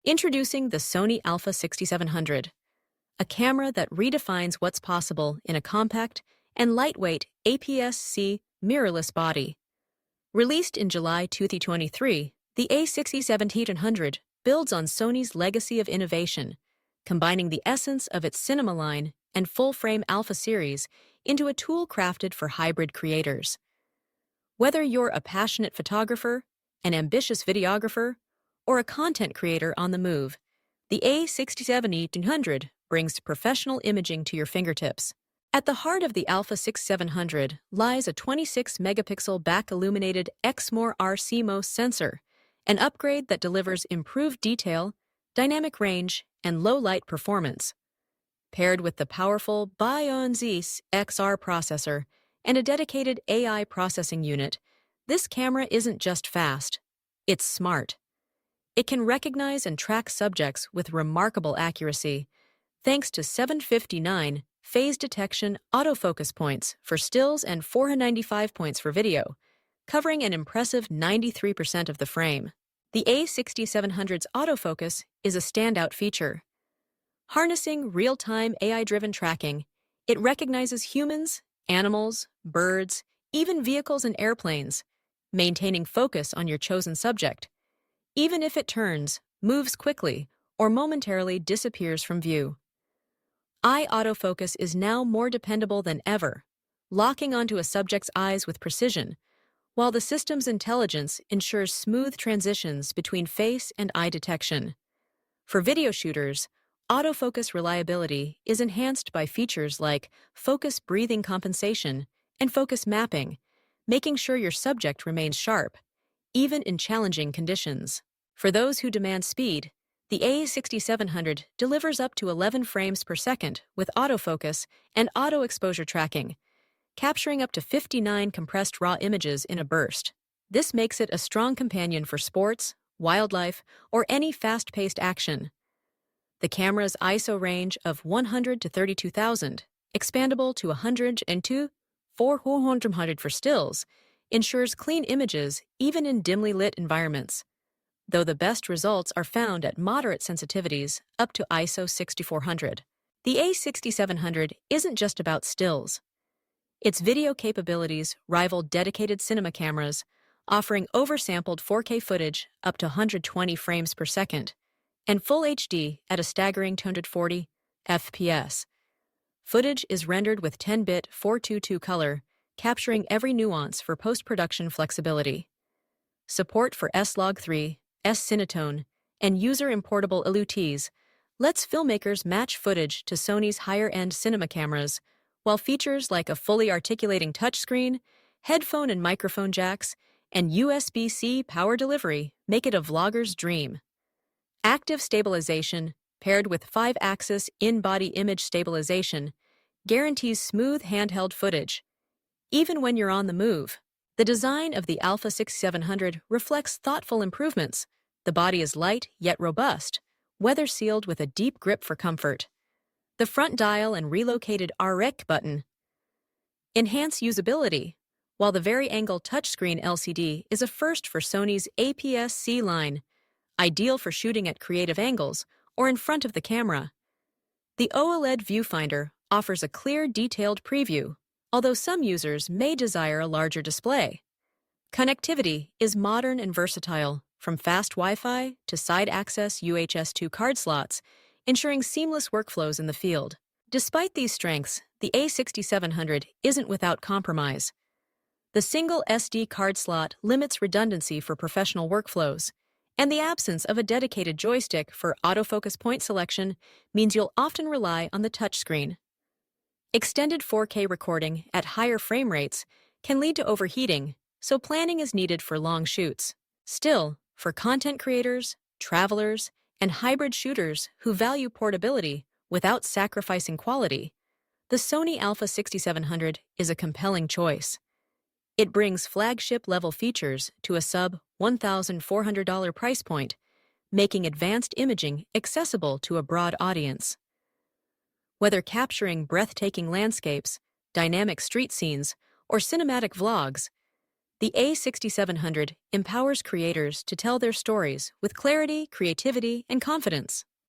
Introducing the Sony Alpha 6700, a camera that redefines what's possible in a compact and lightweight APS-C mirrorless body. Released in July 2023, the A6700 builds on Sony's legacy of innovation, combining the essence of its cinema line and full-frame Alpha series into a tool crafted for hybrid creators. Whether you're a passionate photographer, an ambitious videographer, or a content creator on the move, the A6700 brings professional imaging to your fingertips. At the heart of the Alpha 6700 lies a 26-megapixel back-illuminated XMOR CMOS sensor, an upgrade that delivers improved detail, dynamic range, and low-light performance. Paired with the powerful Bionzis XR processor and a dedicated AI processing unit, this camera isn't just fast, it's smart. It can recognize and track subjects with remarkable accuracy, thanks to 759 phase detection autofocus points for stills and 495 points for video, covering an impressive 93% of the frame. The A6700's autofocus is a standout feature. Harnessing real-time AI-driven tracking, it recognizes humans, animals, birds, even vehicles and airplanes, maintaining focus on your chosen subject, even if it turns, moves quickly, or momentarily disappears from view. Eye autofocus is now more dependable than ever, locking onto a subject's eyes with precision, while the system's intelligence ensures smooth transitions between face and eye detection. For video shooters, autofocus reliability is enhanced by features like focus breathing compensation and focus mapping, making sure your subject remains sharp, even in challenging conditions. For those who demand speed, the A6700 delivers up to 11 frames per second with autofocus and auto-exposure tracking, capturing up to 59 compressed raw images in a burst. This makes it a strong companion for sports, wildlife, or any fast-paced action. The camera's ISO range of 100 to 32,000, expandable to 102, 400 for stills, ensures clean images even in dimly lit environments, though the best results are found at moderate sensitivities up to ISO 6400. The A6700 isn't just about stills. Its video capabilities rival dedicated cinema cameras, offering oversampled 4K footage up to 120 frames per second, and Full HD at a staggering 240 FPS. Footage is rendered with 10-bit 422 color, capturing every nuance for post-production flexibility. Support for S-Log3, S-Cinetone, and user-importable LUTs lets filmmakers match footage to Sony's higher-end cinema cameras, while features like a fully articulating touchscreen, headphone and microphone jacks, and USB-C power delivery make it a vlogger's dream. Active stabilization, paired with 5-axis in-body image stabilization, guarantees smooth handheld footage. Even when you're on the move, the design of the Alpha 6700 reflects thoughtful improvements. The body is light yet robust, weather-sealed with a deep grip for comfort. The front dial and relocated REC button enhance usability, while the vari-angle touchscreen LCD is a first for Sony's APS-C line, ideal for shooting at creative angles or in front of the camera. The OLED viewfinder offers a clear, detailed preview, although some users may desire a larger display. Connectivity is modern and versatile, from fast Wi-Fi to side-access UHS-2 card slots, ensuring seamless workflows in the field. Despite these strengths, the A6700 isn't without compromise. The single SD card slot limits redundancy for professional workflows, and the absence of a dedicated joystick for autofocus point selection means you'll often rely on the touchscreen. Extended 4K recording at higher frame rates can lead to overheating, so planning is needed for long shoots. Still, for content creators, travelers, and hybrid shooters who value portability without sacrificing quality, the Sony Alpha 6700 is a compelling choice. It brings flagship-level features to a sub-$1,400 price point, making advanced imaging accessible to a broad audience. Whether capturing breathtaking landscapes, dynamic street scenes, or cinematic vlogs, The A6700 empowers creators to tell their stories with clarity, creativity, and confidence.